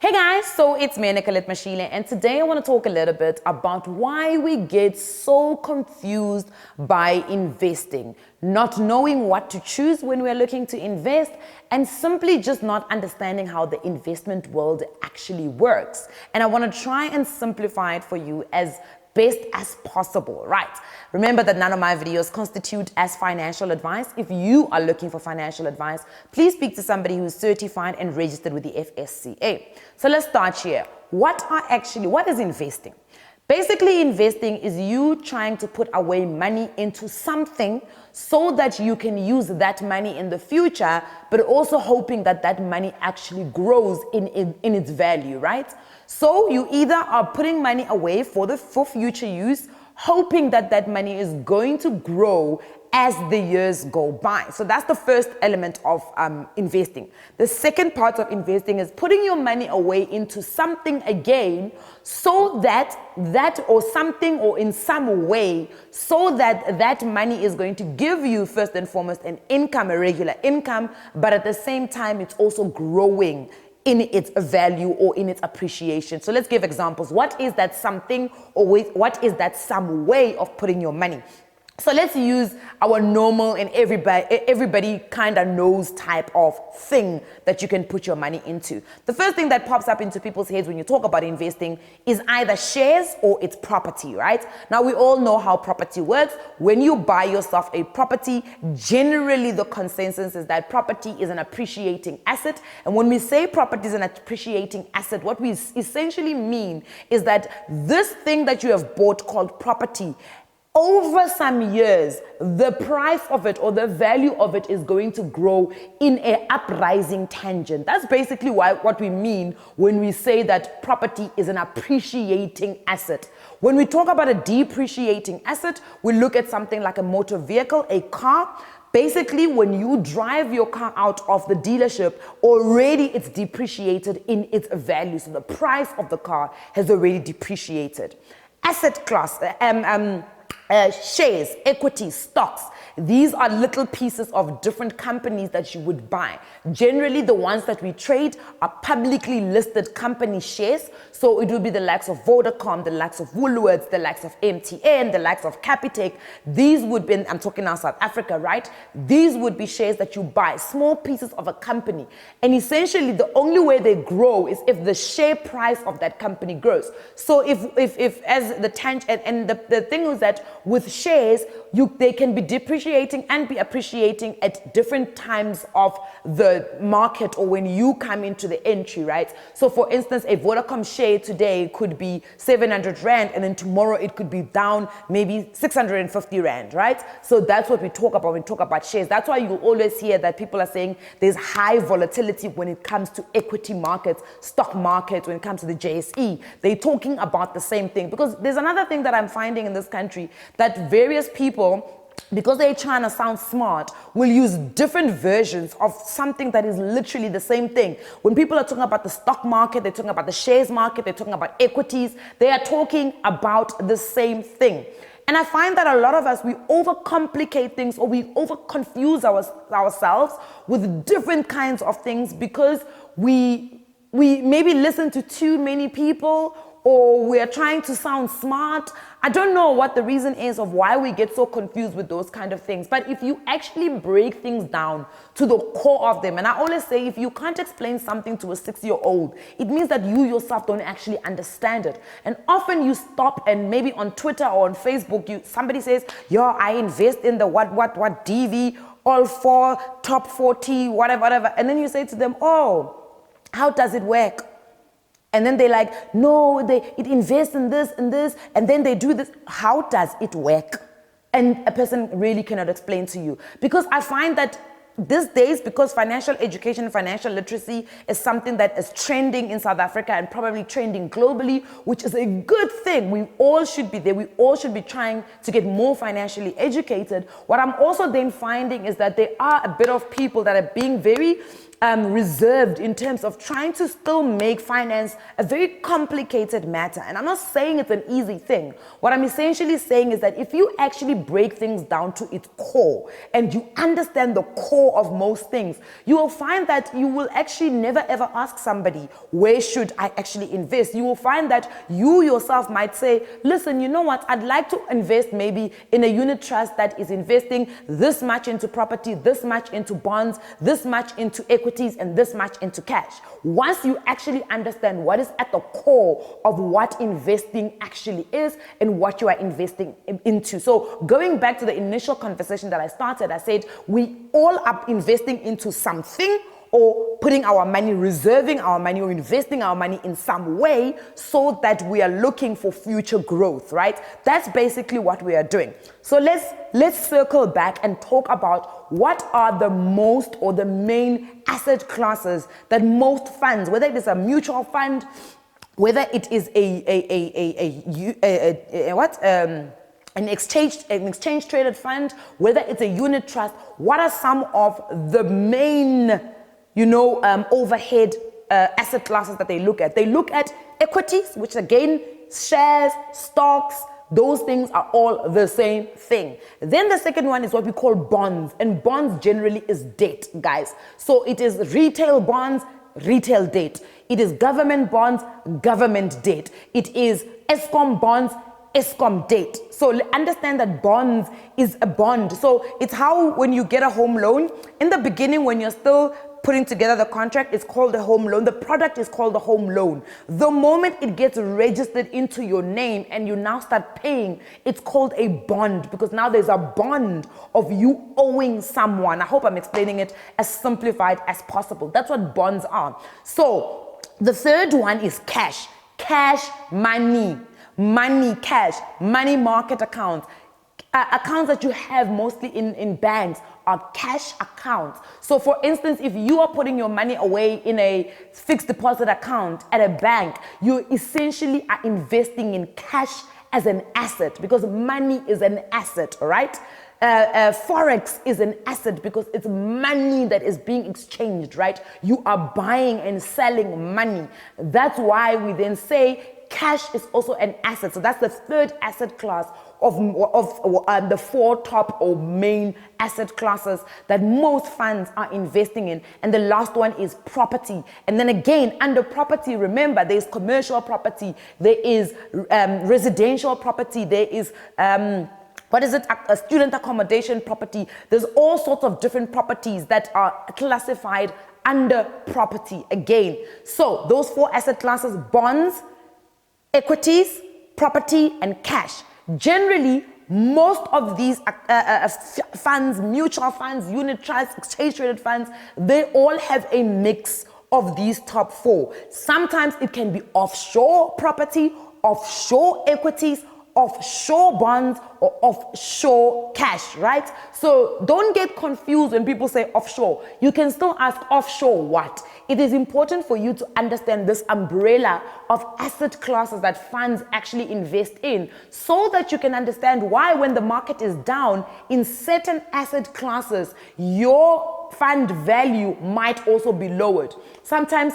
Hey guys, so it's me, Nicolette Mashile, and today I want to talk a little bit about why we get so confused by investing, not knowing what to choose when we're looking to invest, and simply just not understanding how the investment world actually works. And I want to try and simplify it for you as best as possible, right? Remember that none of my videos constitute as financial advice. If you are looking for financial advice, please speak to somebody who's certified and registered with the FSCA. So let's start here. What is investing? Basically, investing is you trying to put away money into something so that you can use that money in the future, but also hoping that that money actually grows in its value, right? So you either are putting money away for future use, hoping that that money is going to grow as the years go by. So that's the first element of investing. The second part of investing is putting your money away into something again so that in some way, so that that money is going to give you first and foremost an income, a regular income, but at the same time, it's also growing in its value or in its appreciation. So let's give examples. What is that something, or what is that some way of putting your money? So let's use our normal and everybody kind of knows type of thing that you can put your money into. The first thing that pops up into people's heads when you talk about investing is either shares or it's property, right? Now we all know how property works. When you buy yourself a property, generally the consensus is that property is an appreciating asset. And when we say property is an appreciating asset, what we essentially mean is that this thing that you have bought called property, over some years, the price of it or the value of it is going to grow in an uprising tangent. That's basically what we mean when we say that property is an appreciating asset. When we talk about a depreciating asset, we look at something like a motor vehicle, a car. Basically, when you drive your car out of the dealership, already it's depreciated in its value. So the price of the car has already depreciated. Asset class, shares, equity, stocks. These are little pieces of different companies that you would buy. Generally, the ones that we trade are publicly listed company shares. So it will be the likes of Vodacom, the likes of Woolworths, the likes of MTN, the likes of Capitec. These would be, I'm talking now South Africa, right? These would be shares that you buy, small pieces of a company. And essentially, the only way they grow is if the share price of that company grows. So if as the tangent, and the thing is that with shares, they can be depreciating and be appreciating at different times of the market or when you come into the entry, right? So for instance, a Vodacom share today could be 700 Rand and then tomorrow it could be down maybe 650 Rand, right? So that's what we talk about when we talk about shares. That's why you always hear that people are saying there's high volatility when it comes to equity markets, stock markets, when it comes to the JSE. They're talking about the same thing, because there's another thing that I'm finding in this country, that various people, because they're trying to sound smart, will use different versions of something that is literally the same thing. When people are talking about the stock market, they're talking about the shares market, they're talking about equities, they are talking about the same thing. And I find that a lot of us, we overcomplicate things, or we overconfuse ourselves with different kinds of things because we maybe listen to too many people, or we're trying to sound smart. I don't know what the reason is of why we get so confused with those kind of things. But if you actually break things down to the core of them, and I always say, if you can't explain something to a 6-year-old, it means that you yourself don't actually understand it. And often you stop, and maybe on Twitter or on Facebook, somebody says, yo, I invest in the what DV, all four, top 40, whatever. And then you say to them, oh, how does it work? And then they're like, no, it invests in this and this, and then they do this. How does it work? And a person really cannot explain to you. Because I find that these days, because financial education and financial literacy is something that is trending in South Africa and probably trending globally, which is a good thing. We all should be there. We all should be trying to get more financially educated. What I'm also then finding is that there are a bit of people that are being very reserved in terms of trying to still make finance a very complicated matter. And I'm not saying it's an easy thing. What I'm essentially saying is that if you actually break things down to its core and you understand the core of most things, you will find that you will actually never ever ask somebody, where should I actually invest? You will find that you yourself might say, listen, you know what, I'd like to invest maybe in a unit trust that is investing this much into property, this much into bonds, this much into equities, and this much into cash. Once you actually understand what is at the core of what investing actually is and what you are investing into. So going back to the initial conversation that I started, I said we all are investing into something, or putting our money, reserving our money, or investing our money in some way so that we are looking for future growth, right? That's basically what we are doing. So let's circle back and talk about what are the most or the main asset classes that most funds, whether it is a mutual fund, whether it is an exchange traded fund, whether it's a unit trust, what are some of the main overhead asset classes that they look at? They look at equities, which again, shares, stocks, those things are all the same thing. Then the second one is what we call bonds, and bonds generally is debt, guys. So it is retail bonds, retail debt. It is government bonds, government debt. It is Eskom bonds, Eskom debt. So understand that bonds is a bond. So it's how when you get a home loan, in the beginning when you're still putting together the contract, it's called a home loan. The product is called the home loan. The moment it gets registered into your name and you now start paying, it's called a bond, because now there's a bond of you owing someone. I hope I'm explaining it as simplified as possible. That's what bonds are. So the third one is cash. Cash, money, cash, money market accounts. Accounts that you have mostly in banks are cash accounts. So for instance, if you are putting your money away in a fixed deposit account at a bank, you essentially are investing in cash as an asset, because money is an asset, right? Forex is an asset because it's money that is being exchanged, right? You are buying and selling money. That's why we then say cash is also an asset. So that's the third asset class of the four top or main asset classes that most funds are investing in. And the last one is property. And then again, under property, remember, there's commercial property, there is residential property, there is a student accommodation property. There's all sorts of different properties that are classified under property again. So those four asset classes: bonds, equities, property, and cash. Generally, most of these funds, mutual funds, unit trusts, exchange traded funds, they all have a mix of these top four. Sometimes it can be offshore property, offshore equities, offshore bonds, or offshore cash, right? So don't get confused when people say offshore. You can still ask offshore what? It is important for you to understand this umbrella of asset classes that funds actually invest in, so that you can understand why when the market is down in certain asset classes, your fund value might also be lowered. Sometimes,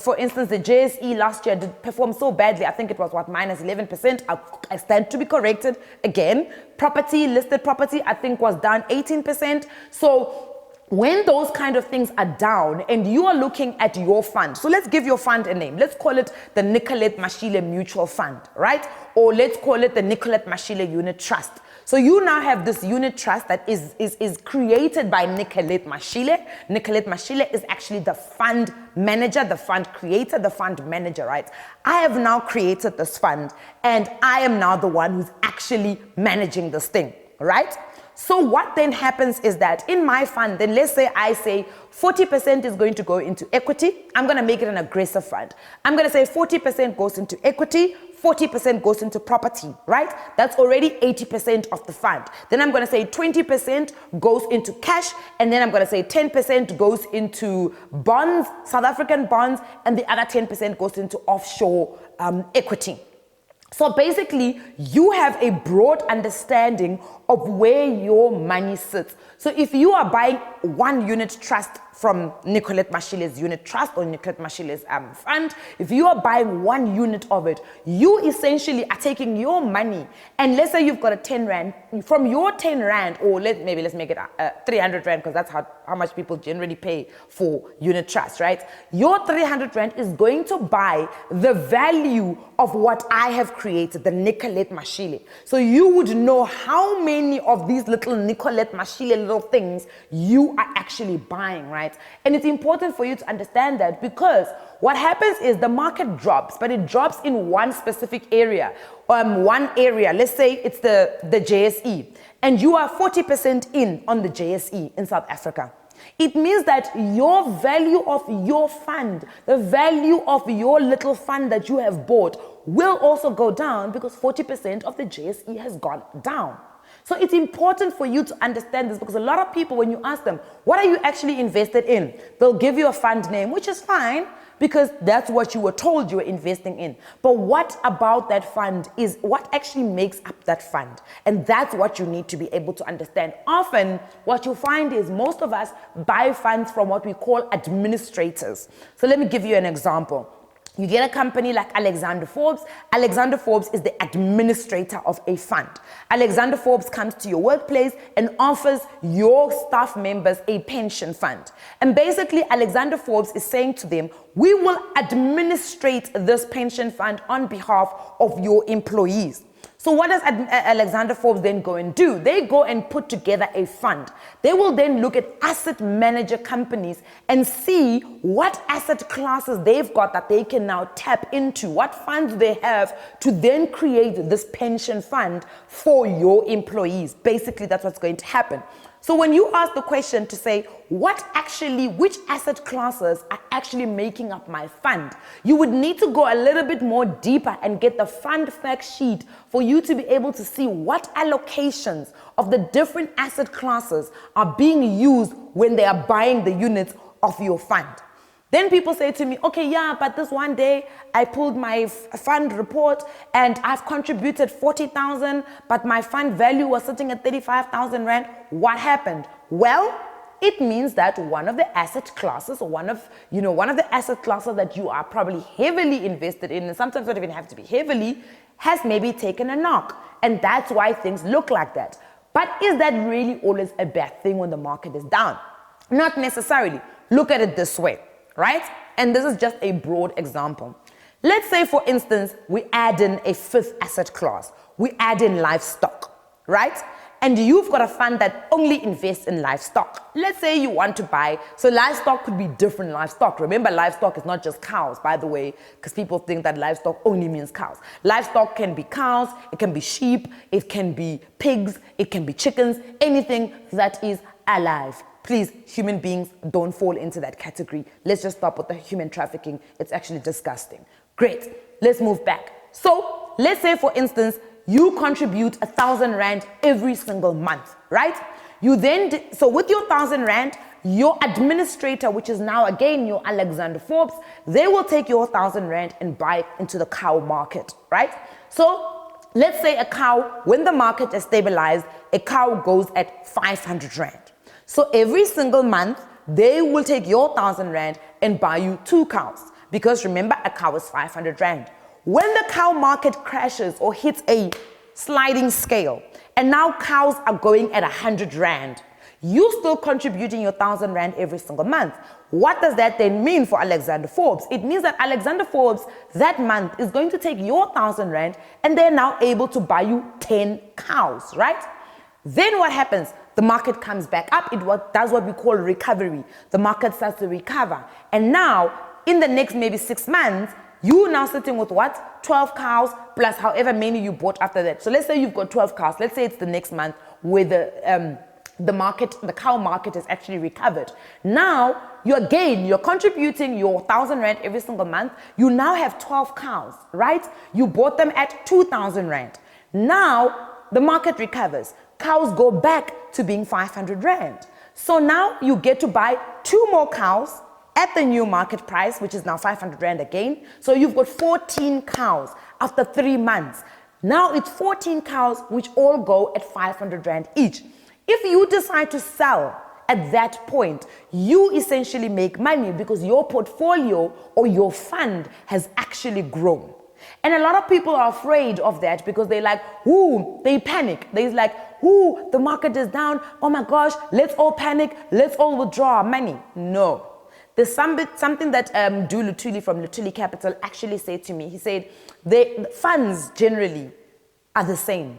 for instance, the JSE last year did perform so badly. I think it was minus 11%. I stand to be corrected again. Property, listed property, I think was down 18%. So when those kind of things are down and you are looking at your fund, so let's give your fund a name. Let's call it the Nicolette Mashile Mutual Fund, right? Or let's call it the Nicolette Mashile Unit Trust. So you now have this unit trust that is created by Nicolette Mashile. Nicolette Mashile is actually the fund manager, the fund creator, the fund manager, right? I have now created this fund and I am now the one who's actually managing this thing, right? So what then happens is that in my fund, then let's say I say 40% is going to go into equity. I'm going to make it an aggressive fund. I'm going to say 40% goes into equity, 40% goes into property, right? That's already 80% of the fund. Then I'm going to say 20% goes into cash, and then I'm going to say 10% goes into bonds, South African bonds, and the other 10% goes into offshore equity. So basically, you have a broad understanding of where your money sits. So if you are buying one unit trust from Nicolette Mashile's unit trust or Nicolette Mashile's fund, if you are buying 1 unit of it, you essentially are taking your money, and let's say you've got a 10 Rand, from your 10 Rand, or maybe let's make it 300 Rand, because that's how much people generally pay for unit trust, right? Your 300 Rand is going to buy the value of what I have created, the Nicolette Mashile. So you would know how many of these little Nicolette Mashile little things you are actually buying, right? And it's important for you to understand that, because what happens is the market drops, but it drops in one specific area. One area, let's say it's the JSE, and you are 40% in on the JSE in South Africa. It means that your value of your fund, the value of your little fund that you have bought, will also go down, because 40% of the JSE has gone down. So it's important for you to understand this, because a lot of people, when you ask them, what are you actually invested in? They'll give you a fund name, which is fine, because that's what you were told you were investing in. But what about that fund is what actually makes up that fund? And that's what you need to be able to understand. Often, what you find is most of us buy funds from what we call administrators. So let me give you an example. You get a company like Alexander Forbes. Alexander Forbes is the administrator of a fund. Alexander Forbes comes to your workplace and offers your staff members a pension fund. And basically, Alexander Forbes is saying to them, we will administrate this pension fund on behalf of your employees. So what does Alexander Forbes then go and do? They go and put together a fund. They will then look at asset manager companies and see what asset classes they've got that they can now tap into, what funds they have to then create this pension fund for your employees. Basically, that's what's going to happen. So when you ask the question to say, which asset classes are actually making up my fund, you would need to go a little bit more deeper and get the fund fact sheet for you to be able to see what allocations of the different asset classes are being used when they are buying the units of your fund. Then people say to me, okay, yeah, but this one day I pulled my fund report and I've contributed 40,000, but my fund value was sitting at 35,000 Rand. What happened? Well, it means that one of the asset classes, or one of the asset classes that you are probably heavily invested in, and sometimes not even have to be heavily, has maybe taken a knock. And that's why things look like that. But is that really always a bad thing when the market is down? Not necessarily. Look at it this way. Right? And this is just a broad example. Let's say, for instance, we add in a 5th asset class. We add in livestock, right? And you've got a fund that only invests in livestock. Let's say you want to buy, so livestock could be different livestock. Remember, livestock is not just cows, by the way, because people think that livestock only means cows. Livestock can be cows, it can be sheep, it can be pigs, it can be chickens, anything that is alive. Please, human beings don't fall into that category. Let's just stop with the human trafficking. It's actually disgusting. Great. Let's move back. So let's say, for instance, you contribute 1,000 Rand every single month, right? You then, so with your 1,000 Rand, your administrator, which is now again your Alexander Forbes, they will take your 1,000 Rand and buy it into the cow market, right? So let's say a cow, when the market is stabilized, a cow goes at 500 Rand. So every single month, they will take your 1,000 Rand and buy you 2 cows. Because remember, a cow is 500 Rand. When the cow market crashes or hits a sliding scale, and now cows are going at 100 Rand, you're still contributing your 1,000 Rand every single month. What does that then mean for Alexander Forbes? It means that Alexander Forbes that month is going to take your 1,000 Rand and they're now able to buy you 10 cows, right? Then what happens? The market comes back up. It does what we call recovery. The market starts to recover. And now, in the next maybe 6 months, you're now sitting with what? 12 cows plus however many you bought after that. So let's say you've got 12 cows. Let's say it's the next month where the cow market is actually recovered. Now, you're contributing your 1,000 Rand every single month. You now have 12 cows, right? You bought them at 2,000 Rand. Now, the market recovers. Cows go back to being 500 Rand. So now you get to buy 2 more cows at the new market price, which is now 500 Rand again. So you've got 14 cows after 3 months. Now it's 14 cows which all go at 500 Rand each. If you decide to sell at that point, you essentially make money because your portfolio or your fund has actually grown. And a lot of people are afraid of that because they're like, ooh, they panic. They're like, ooh, the market is down. Oh my gosh, let's all panic. Let's all withdraw our money. No. There's something that Du Lutuli from Lutuli Capital actually said to me. He said, the funds generally are the same.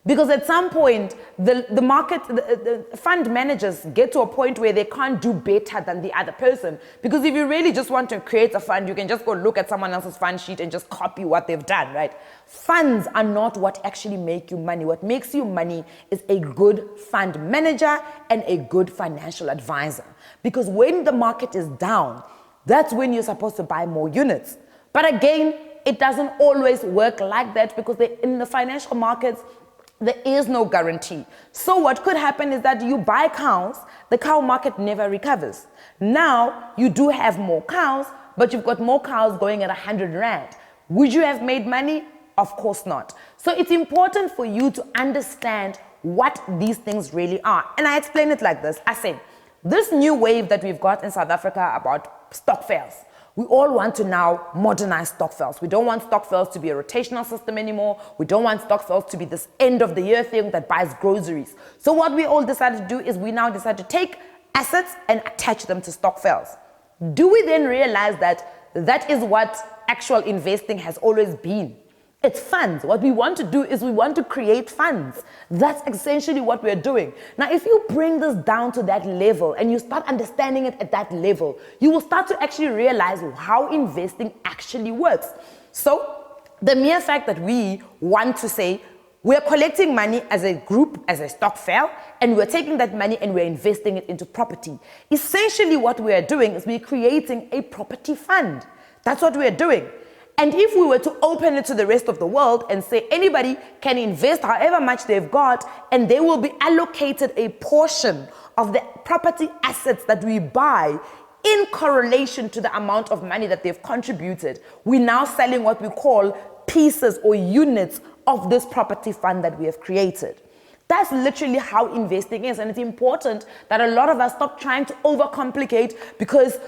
Because at some point, the market, the fund managers get to a point where they can't do better than the other person. Because if you really just want to create a fund, you can just go look at someone else's fund sheet and just copy what they've done, right? Funds are not what actually make you money. What makes you money is a good fund manager and a good financial advisor. Because when the market is down, that's when you're supposed to buy more units. But again, it doesn't always work like that because in the financial markets, there is no guarantee. So what could happen is that you buy cows, the cow market never recovers. Now, you do have more cows, but you've got more cows going at 100 Rand. Would you have made money? Of course not. So it's important for you to understand what these things really are. And I explain it like this. I said, this new wave that we've got in South Africa about stokvels, we all want to now modernize stokvels. We don't want stokvels to be a rotational system anymore. We don't want stokvels to be this end of the year thing that buys groceries. So what we all decided to do is we now decide to take assets and attach them to stokvels. Do we then realize that that is what actual investing has always been? It's funds. What we want to do is we want to create funds. That's essentially what we're doing. Now, if you bring this down to that level and you start understanding it at that level, you will start to actually realize how investing actually works. So the mere fact that we want to say we're collecting money as a group, as a stokvel, and we're taking that money and we're investing it into property. Essentially what we're doing is we're creating a property fund. That's what we're doing. And if we were to open it to the rest of the world and say anybody can invest however much they've got and they will be allocated a portion of the property assets that we buy in correlation to the amount of money that they've contributed, we're now selling what we call pieces or units of this property fund that we have created. That's literally how investing is. And it's important that a lot of us stop trying to overcomplicate because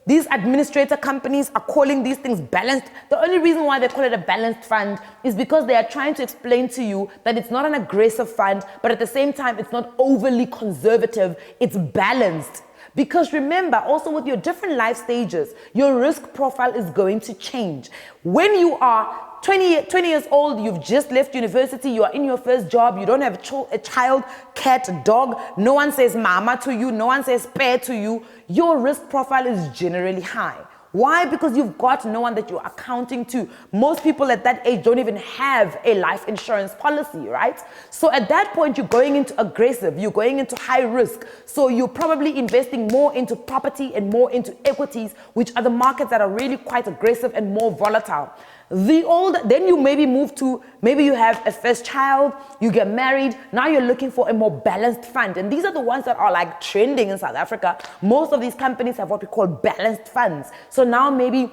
these administrator companies are calling these things balanced. The only reason why they call it a balanced fund is because they are trying to explain to you that it's not an aggressive fund, but at the same time, it's not overly conservative. It's balanced. Because remember, also with your different life stages, your risk profile is going to change. When you are 20 years old, you've just left university, you are in your first job, you don't have a child, cat, dog, no one says mama to you, no one says pay to you, your risk profile is generally high. Why? Because you've got no one that you're accounting to. Most people at that age don't even have a life insurance policy, right? So at that point, you're going into aggressive, you're going into high risk. So you're probably investing more into property and more into equities, which are the markets that are really quite aggressive and more volatile. Then you maybe move to, maybe you have a first child, you get married, now you're looking for a more balanced fund. And these are the ones that are like trending in South Africa. Most of these companies have what we call balanced funds. So now maybe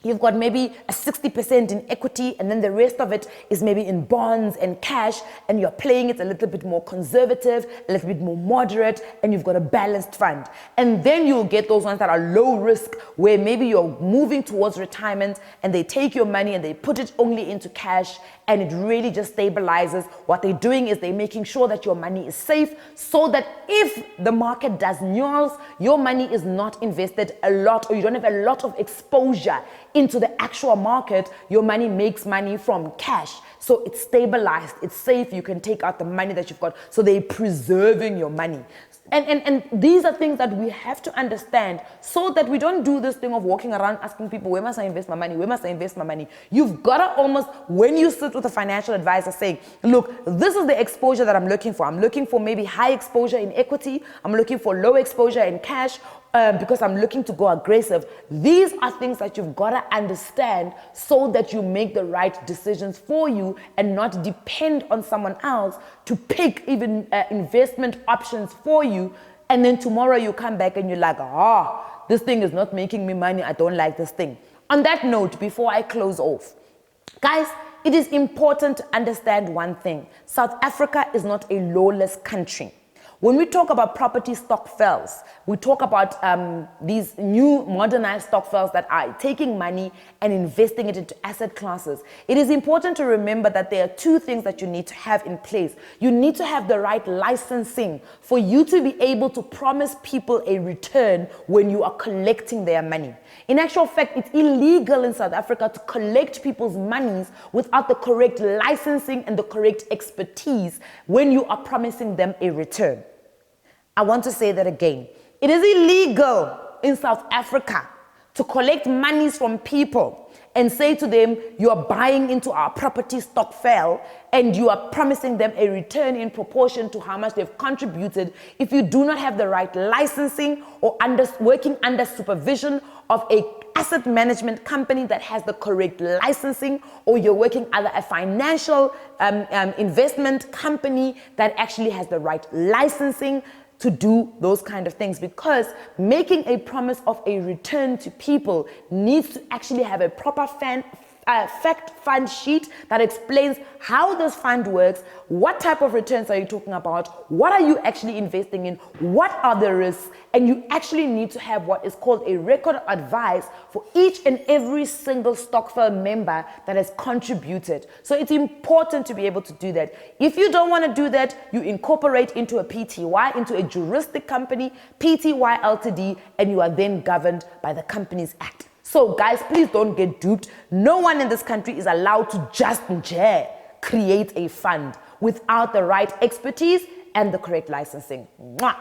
you've got maybe a 60% in equity and then the rest of it is maybe in bonds and cash, and you're playing it a little bit more conservative, a little bit more moderate, and you've got a balanced fund. And then you'll get those ones that are low risk, where maybe you're moving towards retirement and they take your money and they put it only into cash, and it really just stabilizes. What they're doing is they're making sure that your money is safe so that if the market does nulls, your money is not invested a lot, or you don't have a lot of exposure into the actual market. Your money makes money from cash. So it's stabilized, it's safe, you can take out the money that you've got. So they're preserving your money. And these are things that we have to understand so that we don't do this thing of walking around asking people, where must I invest my money? Where must I invest my money? You've got to almost, when you sit with a financial advisor saying, look, this is the exposure that I'm looking for. I'm looking for maybe high exposure in equity. I'm looking for low exposure in cash. Because I'm looking to go aggressive. These are things that you've got to understand so that you make the right decisions for you and not depend on someone else to pick even investment options for you. And then tomorrow you come back and you're like, this thing is not making me money. I don't like this thing. On that note, before I close off, guys, it is important to understand one thing. South Africa is not a lawless country. When we talk about property stokvels, we talk about these new modernized stokvels that are taking money and investing it into asset classes. It is important to remember that there are two things that you need to have in place. You need to have the right licensing for you to be able to promise people a return when you are collecting their money. In actual fact, it's illegal in South Africa to collect people's monies without the correct licensing and the correct expertise when you are promising them a return. I want to say that again. It is illegal in South Africa to collect monies from people and say to them, you are buying into our property stokvel and you are promising them a return in proportion to how much they've contributed if you do not have the right licensing or working under supervision of a asset management company that has the correct licensing, or you're working under a financial investment company that actually has the right licensing to do those kind of things, because making a promise of a return to people needs to actually have a proper fact fund sheet that explains how this fund works, what type of returns are you talking about, what are you actually investing in, what are the risks, and you actually need to have what is called a record of advice for each and every single stokvel member that has contributed. So it's important to be able to do that. If you don't want to do that, you incorporate into a PTY, into a juristic company, PTY Ltd, and you are then governed by the Companies Act. So guys, please don't get duped. No one in this country is allowed to just create a fund without the right expertise and the correct licensing. Mwah!